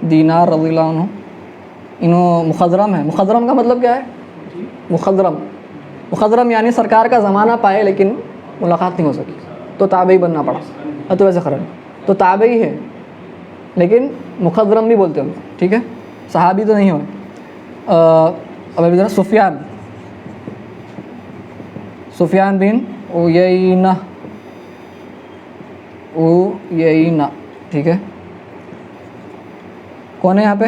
دینار رضی اللہ عنہ انہوں مخضرم ہے. مخضرم کا مطلب کیا ہے؟ مخضرم یعنی سرکار کا زمانہ پائے لیکن ملاقات نہیں ہو سکی تو تابعی بننا پڑا. تو ویسے خرج تو تابعی ہے لیکن مخضرم بھی بولتے ہیں. ٹھیک ہے, صحابی تو نہیں ہوئے. اب ذرا سفیان بن اویینہ. ٹھیک ہے, کون ہے یہاں پہ؟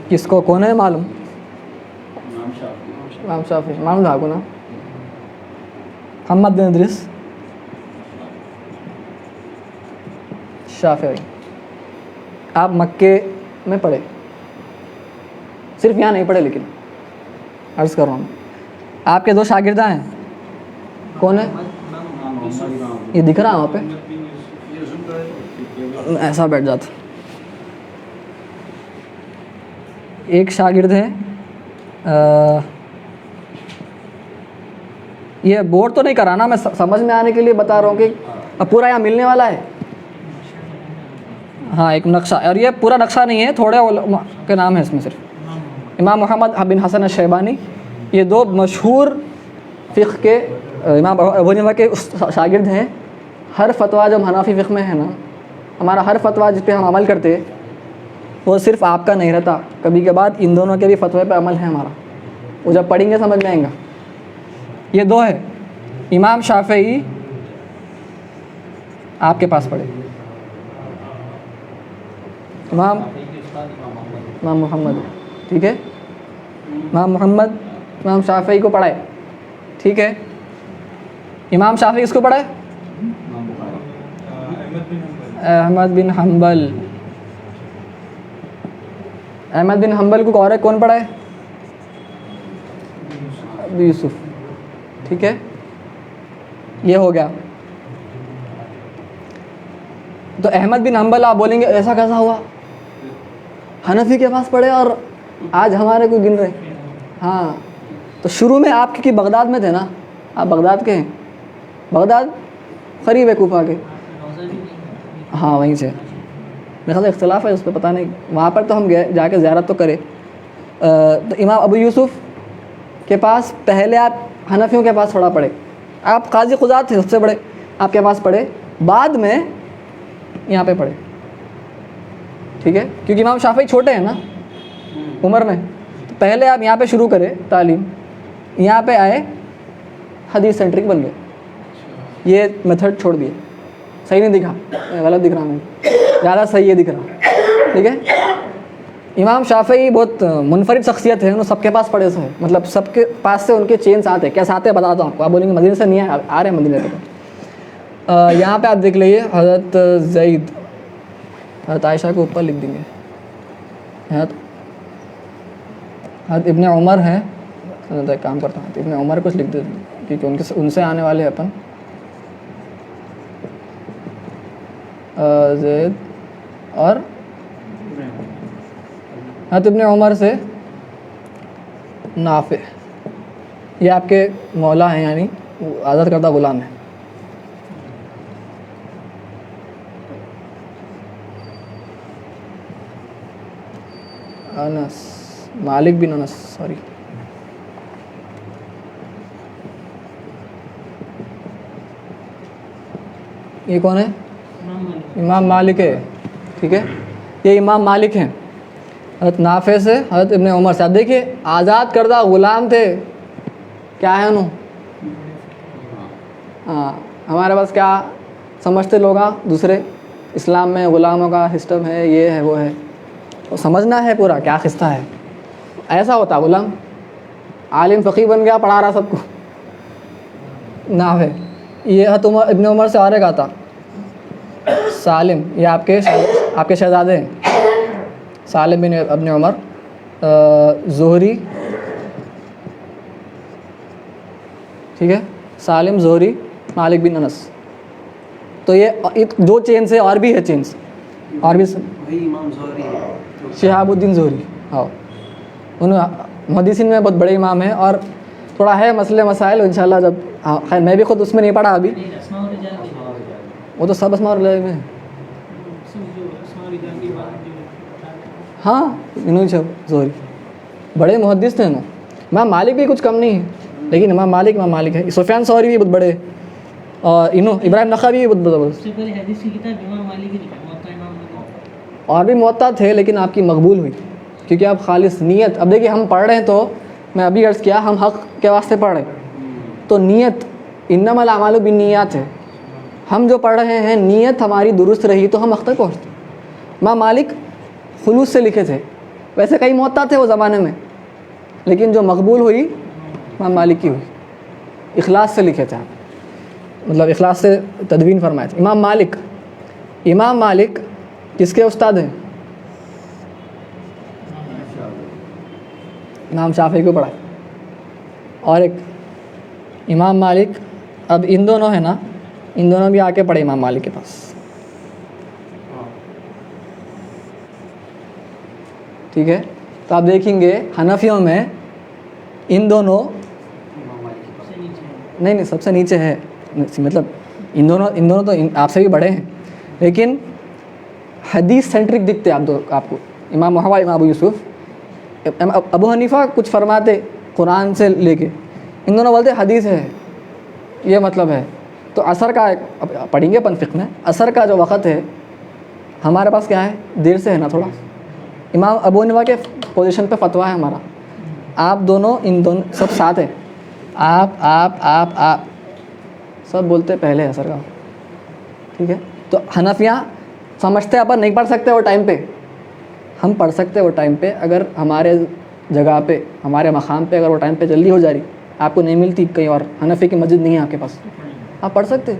کس کو کون ہے معلوم؟ امام شافعی. معلوم تھا آپ کو نا؟ محمد بن ادریس شافعی. آپ مکے میں پڑھے, صرف یہاں نہیں پڑھے, لیکن عرض کر رہا ہوں آپ کے 2 شاگردہ ہیں. کون ہے؟ یہ دکھ رہا ہے وہاں پہ, ایسا بیٹھ جاتا. ایک شاگرد ہے, یہ بورڈ تو نہیں کرانا, میں سمجھ میں آنے کے لیے بتا رہا ہوں کہ اب پورا یہاں ملنے والا ہے. ہاں, ایک نقشہ, اور یہ پورا نقشہ نہیں ہے, تھوڑے علماء کے نام ہے اس میں. صرف امام محمد بن حسن الشیبانی, یہ 2 مشہور فقہ کے امام ابو حنیفہ کے شاگرد ہیں. ہر فتویٰ جو حنفی فقہ میں ہے نا, ہمارا ہر فتویٰ جس پہ ہم عمل کرتے وہ صرف آپ کا نہیں رہتا, کبھی کے بعد ان دونوں کے بھی فتوے پہ عمل ہے ہمارا. وہ جب پڑھیں گے سمجھ میں آئیں گا. یہ 2 ہے. امام شافعی آپ کے پاس پڑھے, امام محمد. ٹھیک ہے, امام محمد امام شافعی کو پڑھائے. ٹھیک ہے, امام شافعی کس کو پڑھائے؟ احمد بن حنبل. احمد بن حنبل کو اور کون پڑھائے؟ ابو یوسف. ٹھیک ہے, یہ ہو گیا. تو احمد بن حنبل آپ بولیں گے ایسا کیسا ہوا, حنفی کے پاس پڑھے اور آج ہمارے کو گن رہے. ہاں, تو شروع میں آپ کی بغداد میں تھے نا, آپ بغداد کے ہیں. بغداد قریب ہے کوفہ کے. ہاں وہیں سے. میرے خیال اختلاف ہے اس پہ, پتہ نہیں. وہاں پر تو ہم گئے, جا کے زیارت تو کرے. تو امام ابو یوسف کے پاس پہلے آپ حنفیوں کے پاس تھوڑا پڑھے. آپ قاضی قضات تھے سب سے بڑے, آپ کے پاس پڑھے, بعد میں یہاں پہ پڑھے. ٹھیک ہے, کیونکہ امام شافعی چھوٹے ہیں نا عمر میں, تو پہلے آپ یہاں پہ شروع کرے تعلیم, یہاں پہ آئے, حدیث سینٹرک بن گئے. یہ میتھڈ چھوڑ دیے. صحیح نہیں دکھا, غلط دکھ رہا میں, زیادہ صحیح یہ دکھ رہا. ٹھیک ہے, امام شافعی بہت منفرد شخصیت ہے, انہوں سب کے پاس پڑھے سے, مطلب سب کے پاس سے ان کے چینس آتے ہیں. کیسے آتے ہیں بتاتا ہوں آپ کو. آپ بولیں گے مدینے سے نہیں آ رہے ہیں مدینے سے. یہاں پہ آپ دیکھ لیجیے, حضرت زید, حضرت عائشہ کو اوپر لکھ دیں گے. حضرت ابن عمر ہیں, ایک کام کرتا ہوں ابن عمر کچھ لکھ دیتے ہیں کیونکہ ان سے آنے والے ہیں اپن. زید اور حضرت ابن عمر سے نافع, یہ آپ کے مولا ہیں, یعنی آزاد کردہ غلام ہیں. انس, مالک بن انس, سوری. یہ کون ہے؟ امام مالک ہے. ٹھیک ہے, یہ امام مالک ہیں. حضرت نافع سے, حضرت ابن عمر سے. اب دیکھیے, آزاد کردہ غلام تھے, کیا ہے انہوں. ہاں, ہمارے پاس کیا سمجھتے لوگ دوسرے, اسلام میں غلاموں کا سسٹم ہے, یہ ہے وہ ہے. تو سمجھنا ہے پورا کیا قصہ ہے. ایسا ہوتا غلام, عالم فقیہ بن گیا, پڑھا رہا سب کو. نافع, یہ حضرت ابن عمر سے اور ایک آتا سالم, یہ آپ کے شہزادے ہیں. سالم بن ابن عمر. زہری, ٹھیک ہے, سالم, زہری, مالک بن انس. تو یہ 2 چینس ہے, اور بھی ہے چینس, اور بھی شہاب الدین زہری. ہاں, انہوں محدثین میں بہت بڑے امام ہیں, اور تھوڑا ہے مسئلے مسائل انشاءاللہ جب خیر میں بھی خود اس میں نہیں پڑھا ابھی, وہ تو سب اسماء الرجال میں ہاں انہوں زہری بڑے محدث تھے نا. امام مالک بھی کچھ کم نہیں ہے, لیکن امام مالک ہے. سفیان ثوری بھی بہت بڑے, اور ابراہیم نخعی بھی بہت بڑے, اور بھی موطا تھے, لیکن آپ کی مقبول ہوئی کیونکہ آپ خالص نیت. اب دیکھیے ہم پڑھ رہے ہیں تو میں ابھی عرض کیا ہم حق کے واسطے پڑھ رہے ہیں, تو نیت انما الاعمال بالنیات ہے. ہم جو پڑھ رہے ہیں نیت ہماری درست رہی تو ہم حق تک پہنچتے. امام مالک خلوص سے لکھے تھے, ویسے کئی موطا تھے وہ زمانے میں, لیکن جو مقبول ہوئی امام مالک کی ہوئی, اخلاص سے لکھے تھے آپ, مطلب اخلاص سے تدوین فرمائے تھے. امام مالک کس کے استاد ہیں؟ امام شافعی کو پڑھائے. اور ایک امام مالک, اب ان دونوں ہیں نا, ان دونوں بھی آ کے پڑھے امام مالک کے پاس. ٹھیک ہے, تو آپ دیکھیں گے حنفیوں میں ان دونوں نہیں سب سے نیچے ہے, مطلب ان دونوں تو آپ سے بھی بڑے ہیں, لیکن حدیث سینٹرک دکھتے آپ کو. امام محمد امام ابو یوسف, ابو حنیفہ کچھ فرماتے قرآن سے لے کے, ان دونوں بولتے حدیث ہے, یہ مطلب ہے. تو عصر کا پڑھیں گے اپن فقہ میں, عصر کا جو وقت ہے ہمارے پاس کیا ہے, دیر سے ہے نا تھوڑا. امام ابو حنیفہ کے پوزیشن پہ فتویٰ ہے ہمارا, آپ دونوں ان دونوں سب ساتھ ہیں, آپ سب بولتے پہلے عصر کا. ٹھیک ہے, تو حنفیاں سمجھتے اپن نہیں پڑھ سکتے وہ ٹائم پہ, ہم پڑھ سکتے وہ ٹائم پہ اگر ہمارے جگہ پہ ہمارے مقام پہ اگر وہ ٹائم پہ جلدی ہو جا رہی, آپ کو نہیں ملتی کہیں اور, حنفی کی مسجد نہیں ہے آپ کے پاس, آپ پڑھ سکتے.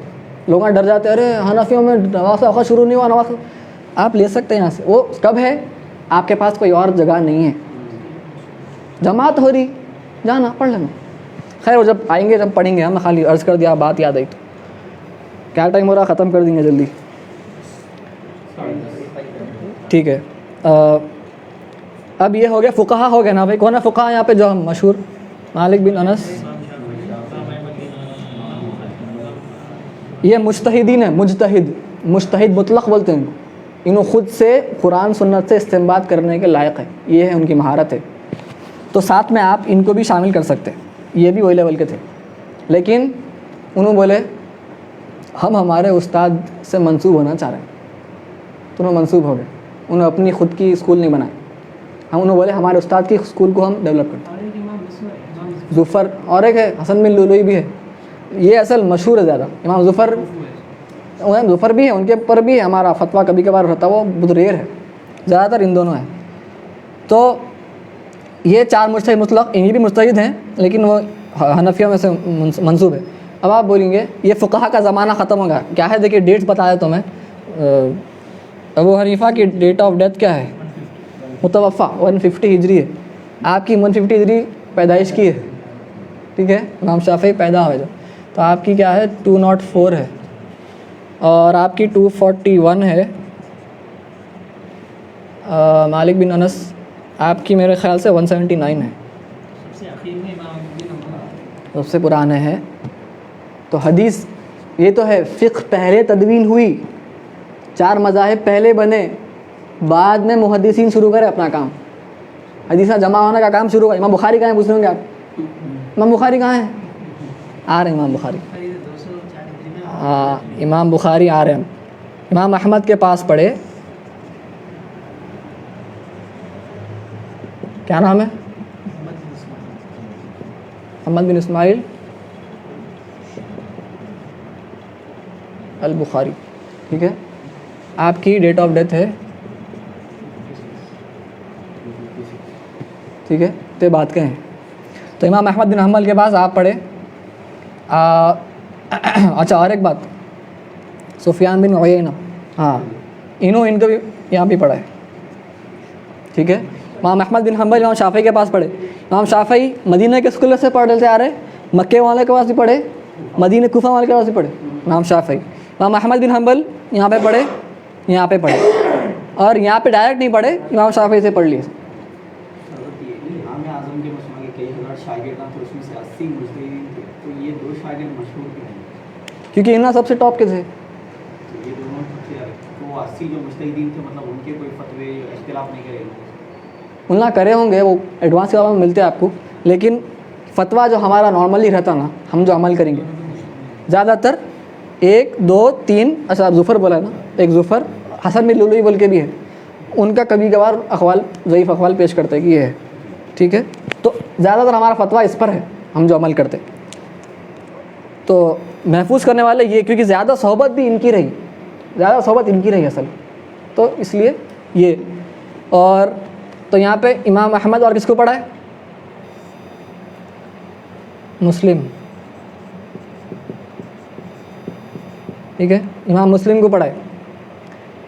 لوگ ڈر جاتے ہیں, ارے حنفیوں میں نماز وقت شروع نہیں ہوا, نماز آپ لے سکتے ہیں یہاں سے. وہ کب ہے, آپ کے پاس کوئی اور جگہ نہیں ہے, جماعت ہو رہی, جانا پڑھ لینا. خیر وہ جب آئیں گے جب پڑھیں گے, ہم خالی عرض کر دیا بات یاد آئی تو. کیا ٹائم ہو رہا, ختم کر دیں گے جلدی. ٹھیک ہے, اب یہ ہو گیا فقہا ہو گیا نا بھائی. کون ہے فقہا یہاں پہ جو ہم مشہور؟ مالک بن انس, یہ مجتہدین ہیں. مجتہد مطلق بولتے ہیں, انہوں خود سے قرآن سنت سے استنباط کرنے کے لائق ہے, یہ ہے ان کی مہارت ہے. تو ساتھ میں آپ ان کو بھی شامل کر سکتے, یہ بھی وہی لیول کے تھے, لیکن انہوں بولے ہم ہمارے استاد سے منسوب ہونا چاہ رہے ہیں. تو انہوں منسوب ہو گئے, انہوں اپنی خود کی اسکول نہیں بنائی. ہم انہوں بولے ہمارے استاد کی اسکول کو ہم ڈیولپ کرتے ہیں. ظفر, اور ایک ہے حسن بن لؤلؤی بھی ہے, یہ اصل مشہور ہے زیادہ. امام ظفر بھی ہے, ان کے اوپر بھی ہمارا فتویٰ کبھی کبھار ہوتا ہے, وہ بہت ریئر ہے, زیادہ تر ان دونوں ہیں. تو یہ چار مجتہد مطلق, یہ بھی مجتہد ہیں لیکن وہ حنفیوں میں سے منسوب ہے. اب آپ بولیں گے یہ فقہا کا زمانہ ختم ہوگا, کیا ہے دیکھیے ڈیٹس بتا دیتا ہوں میں. ابو حنیفہ کی ڈیٹ آف ڈیتھ کیا ہے؟ متوفہ 150 ہجری ہے, آپ کی 150 ہجری پیدائش کی ہے. ٹھیک ہے, امام شافعی پیدا ہوئے جب, تو آپ کی کیا ہے 204 ہے, اور آپ کی 241 ہے. مالک بن انس آپ کی میرے خیال سے 179 ہے, سب سے پرانے ہیں. تو حدیث یہ تو ہے, فقہ پہلے تدوین ہوئی, 4 مذاہب پہلے بنے, بعد میں محدثین شروع کرے اپنا کام, حدیثہ جمع ہونے کا کام شروع کرے. امام بخاری کہاں ہیں پوچھ لیں گے آپ, امام بخاری کہاں ہیں؟ آ رہے ہیں امام بخاری, امام بخاری آ رہے ہیں. امام احمد کے پاس پڑھے, کیا نام ہے؟ محمد بن اسماعیل البخاری. ٹھیک ہے, آپ کی ڈیٹ آف ڈیتھ ہے, ٹھیک ہے, تو یہ بات کہیں. تو امام احمد بن حنبل کے پاس آپ پڑھے. اچھا اور ایک بات, سفیان بن عیینہ, ہاں ان کو بھی یہاں بھی پڑھا ہے. ٹھیک ہے, امام احمد بن حنبل امام شافعی کے پاس پڑھے. امام شافعی مدینہ کے اسکول سے پڑھتے آ رہے, مکے والے کے پاس بھی پڑھے, مدینہ کوفہ والے کے پاس بھی پڑھے. امام شافعی, امام احمد بن حنبل یہاں پہ پڑھے, یہاں پہ پڑھے, اور یہاں پہ ڈائریکٹ نہیں پڑھے, امام شافعی سے پڑھ لیے. مشہور کیوں ہیں؟ کیونکہ انہاں سب سے ٹاپ کے تھے. تو یہ دونوں سب سے تو 80 جو مجتہدین تھے مطلب ان کے کوئی فتوے اختلاف نہیں کرے گا؟ انہاں کرے ہوں گے, وہ ایڈوانس کتابوں میں ملتے ہیں آپ کو, لیکن فتویٰ جو ہمارا نارملی رہتا نا, ہم جو عمل کریں گے زیادہ تر 1 2 3, اچھا آپ ظفر بولا ہے نا, ایک ظفر, حسن بن لؤلؤی بول کے بھی ہے, ان کا کبھی کبھار اقوال ضعیف اقوال پیش کرتے ہیں کہ یہ ہے, ٹھیک ہے. تو زیادہ تر ہمارا فتویٰ اس پر ہے, ہم جو عمل کرتے. تو محفوظ کرنے والے یہ, کیونکہ زیادہ صحبت بھی ان کی رہی, زیادہ صحبت ان کی رہی اصل, تو اس لیے یہ. اور تو یہاں پہ امام احمد اور کس کو پڑھا ہے؟ مسلم, ٹھیک ہے, امام مسلم کو پڑھا ہے.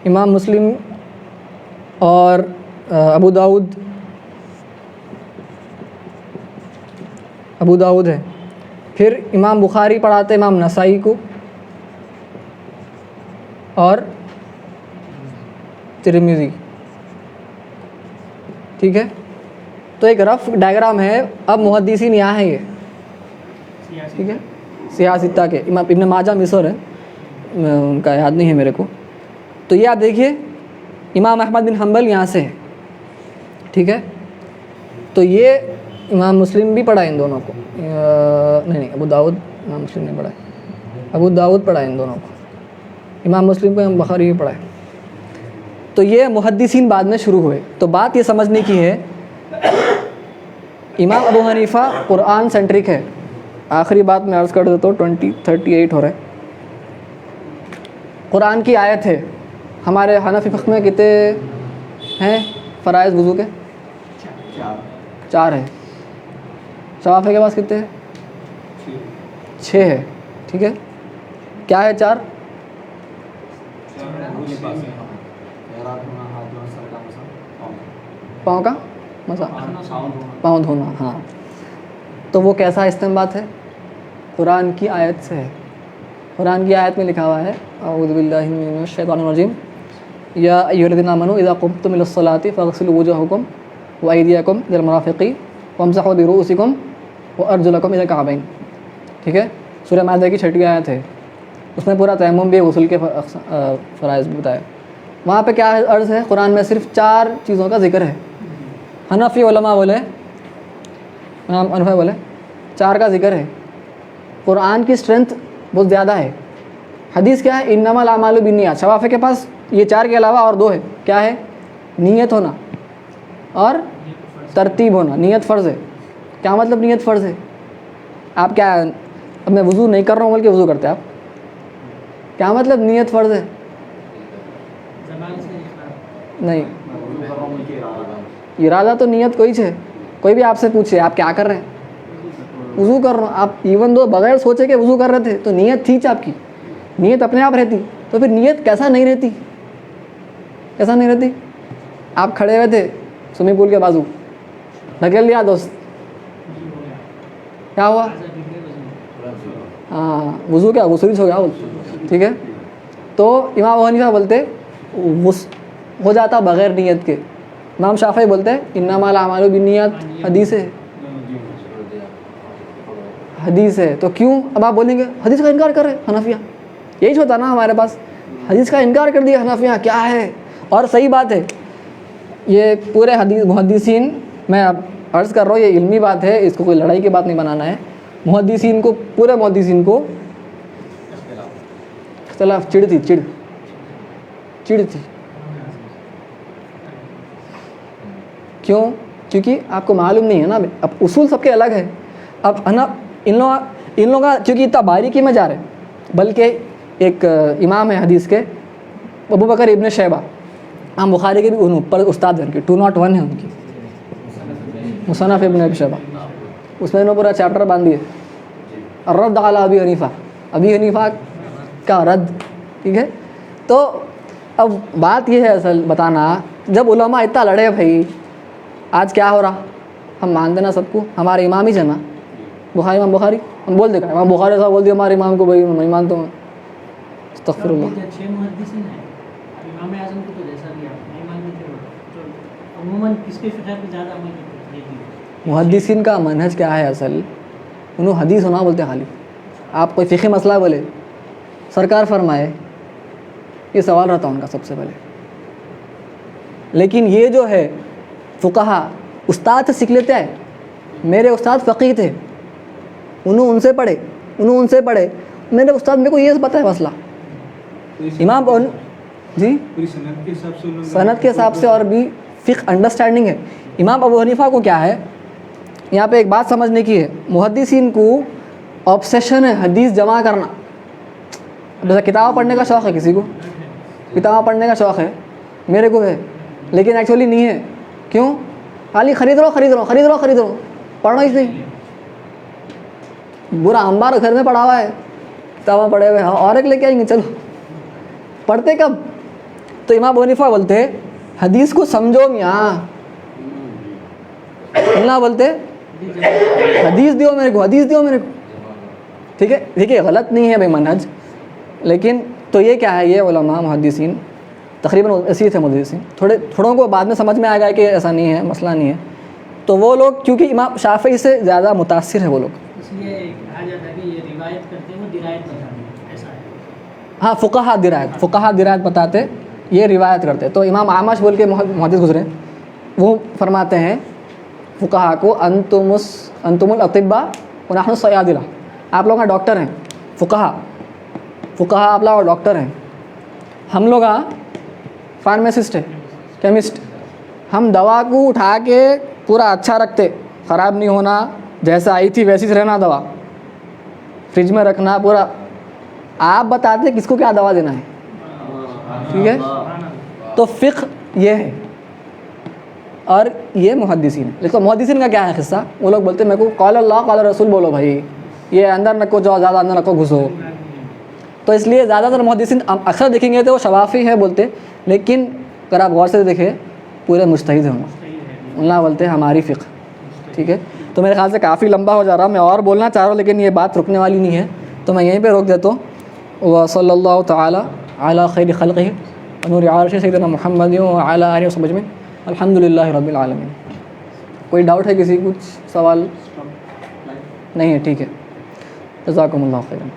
امام مسلم اور ابو داؤد ہے. پھر امام بخاری پڑھاتے امام نسائی کو اور ترمذی, ٹھیک ہے. تو ایک رف ڈائیگرام ہے. اب محدثین یہاں ہیں یہ, ٹھیک ہے, سیاہ ستہ کے. امام ابن ماجہ مصر ہے, ان کا یاد نہیں ہے میرے کو. تو یہ آپ دیکھیے امام احمد بن حنبل یہاں سے ہے, ٹھیک ہے. تو یہ امام مسلم بھی پڑھا ہے ان دونوں کو, نہیں ابو داؤد, امام مسلم نے پڑھا ہے, ابو داؤد پڑھا ہے ان دونوں کو, امام مسلم کو امام بخاری بھی پڑھا ہے. تو یہ محدثین بعد میں شروع ہوئے. تو بات یہ سمجھنے کی ہے, امام ابو حنیفہ قرآن سینٹرک ہے. آخری بات میں عرض کر دیتا ہوں, 38 ہو رہا ہے. قرآن کی آیت ہے. ہمارے حنفی فقہ میں کتنے ہیں فرائض وضو کے؟ 4 ہے. شوافی کے پاس کتنے ہیں؟ 6 ہے, ٹھیک ہے. کیا ہے 4؟ پاؤں کا مسا, پاؤں دھونا, ہاں. تو وہ کیسا استنباط ہے؟ قرآن کی آیت سے ہے. قرآن کی آیت میں لکھا ہوا ہے اعوذ باللہ من الشیطان الرجیم یا ایھا الذین آمنوا اذا قمتم الی الصلاۃ فاغسلوا وجوہکم وایدیکم الی المرافق وامسحوا برؤوسکم وارجلکم الی الکعبین, ٹھیک ہے. سورہ مائدہ کی 6 آیت ہے. اس میں پورا تیمم بھی, غسل کے فرائض بھی بتایا. وہاں پہ کیا عرض ہے؟ قرآن میں صرف 4 چیزوں کا ذکر ہے. حنفی علماء بولے, امام حنفی بولے 4 کا ذکر ہے. قرآن کی اسٹرینتھ بہت زیادہ ہے. حدیث کیا ہے؟ انما الاعمال بالنیات. شوافی کے پاس یہ 4 کے علاوہ اور 2 ہے. کیا ہے؟ نیت ہونا اور ترتیب ہونا. نیت فرض ہے. کیا مطلب نیت فرض ہے؟ آپ کیا, اب میں وضو نہیں کر رہا ہوں بول کے وضو کرتے آپ, کیا مطلب نیت فرض ہے؟ نہیں, ارادہ تو نیت کوئی ہے. کوئی بھی آپ سے پوچھے آپ کیا کر رہے ہیں, وضو کر رہا ہوں, آپ ایون دو بغیر سوچے کہ وضو کر رہے تھے تو نیت تھی آپ کی, نیت اپنے آپ رہتی. تو پھر نیت کیسا نہیں رہتی, کیسا نہیں رہتی؟ آپ کھڑے ہوئے تھے سوئمنگ پول کے بازو, دھکیل لیا دوست, کیا ہوا؟ ہاں وضو کیا غسل ہو گیا, ٹھیک ہے. تو امام ابو حنیفہ بولتے ہو جاتا بغیر نیت کے. امام شافعی بولتے ہیں انما الاعمال بالنیات, حدیث ہے, حدیث ہے. تو کیوں اب آپ بولیں گے حدیث کا انکار کر رہے حنفیہ؟ یہی ہوتا نا ہمارے پاس, حدیث کا انکار کر دیا حنفیہ, کیا ہے؟ اور صحیح بات ہے, یہ پورے حدیث محدثین, میں اب عرض کر رہا ہوں یہ علمی بات ہے, اس کو کوئی لڑائی کی بات نہیں بنانا ہے. محدثین کو, پورے محدثین کو اختلاف, چڑ تھی. کیوں؟ کیونکہ آپ کو معلوم نہیں ہے نا, اب اصول سب کے الگ ہے. اب ان لوگوں کا چونکہ اتنا باریکی میں جا رہے, بلکہ ایک امام ہے حدیث کے ابو بکر ابن شیبہ, امام بخاری کے بھی اوپر استاد ہیں ان کے, 201 ہے ان کی مصنف ابن ابی شیبہ. اس میں انہوں نے پورا چیپٹر باندھ دیے الرد علی ابی حنیفہ, ابی حنیفہ کا رد, ٹھیک ہے. تو اب بات یہ ہے اصل بتانا, جب علماء اتنا لڑے بھائی, آج کیا ہو رہا, ہم مان دینا سب کو, ہمارے امام ہی جنا بخاری, امام بخاری ہم بول دے گا, امام بخاری صاحب بول دیا ہمارے امام کو, بھائی میں نہیں مانتا ہوں, استغفر اللہ. محدثین کا منہج کیا ہے اصل, انہوں حدیث ہونا بولتے خالی, آپ کوئی فقہی مسئلہ بولے سرکار فرمائے, یہ سوال رہتا ان کا سب سے پہلے. لیکن یہ جو ہے فقہا استاد سے سیکھ لیتے ہیں. میرے استاد فقیہ تھے, انہوں ان سے پڑھے, میرے استاد میرے کو یہ پتہ ہے مسئلہ. امام جی سند کے حساب سے اور بھی فقہ انڈرسٹینڈنگ ہے. امام ابو حنیفہ کو کیا ہے, یہاں پہ ایک بات سمجھنے کی ہے, محدثین کو آبسیشن ہے حدیث جمع کرنا. جیسا کتاب پڑھنے کا شوق ہے, کسی کو کتاب پڑھنے کا شوق ہے, میرے کو ہے, لیکن ایکچولی نہیں ہے. کیوں؟ خالی خرید رہو, پڑھنا ہی نہیں. برا انبار گھر میں پڑھا ہوا ہے, کتابیں پڑھے ہوئے, اور ایک لے کے آئیں گے, چلو پڑھتے کب؟ تو امام ابو حنیفہ بولتے حدیث کو سمجھو میاں, اللہ بولتے حدیث دیو میرے کو. ٹھیک ہے, دیکھیے غلط نہیں ہے بھائی منہج, لیکن تو یہ کیا ہے, یہ علماء محدثین تقریباً اسی تھے محدثین. تھوڑوں کو بعد میں سمجھ میں آ گیا کہ ایسا نہیں ہے, مسئلہ نہیں ہے. تو وہ لوگ کیونکہ امام شافعی سے زیادہ متاثر ہے وہ لوگ, اس لیے کہا جاتا ہے کہ یہ روایت کرتے ہیں, درایت بتاتے ہیں, ایسا ہے. ہاں فقہا درایت بتاتے, یہ روایت کرتے. تو امام اعمش بول کے محدث گزرے, وہ فرماتے ہیں فقہا کو انتم الاطباء ونحن الصیادلہ, آپ لوگ ڈاکٹر ہیں. فقہا آپ لوگ ڈاکٹر ہیں, ہم لوگ فارمیسسٹ ہے, کیمسٹ. ہم دوا کو اٹھا کے پورا اچھا رکھتے, خراب نہیں ہونا, جیسا آئی تھی ویسی سے رہنا, دوا فریج میں رکھنا پورا. آپ بتاتے کس کو کیا دوا دینا ہے, ٹھیک ہے. تو فقہ یہ ہے, اور یہ محدثین ہے. لیکن محدثین کا کیا ہے قصہ, وہ لوگ بولتے ہیں میرے کو قال اللہ قال رسول بولو بھائی, یہ اندر نہ کو جاؤ, زیادہ اندر نہ کو گھسو. تو اس لیے زیادہ تر محدثین اکثر دیکھیں گے تو وہ شوافی ہے بولتے, لیکن اگر آپ غور سے دیکھیں پورے مجتہد ہیں. اللہ بولتے ہیں ہماری فقہ, ٹھیک ہے. تو میرے خیال سے کافی لمبا ہو جا رہا, میں اور بولنا چاہ رہا ہوں لیکن یہ بات رکنے والی نہیں ہے, تو میں یہیں پہ روک دیتا ہوں. وصلی اللہ تعالی علی خیر خلقہ ونور عرش سیدنا محمد وعلی آلہ وصحبہ اجمعین. الحمد للہ رب العالمین. کوئی ڈاؤٹ ہے کسی, کچھ سوال نہیں ہے؟ ٹھیک ہے, جزاکم اللہ خیرا.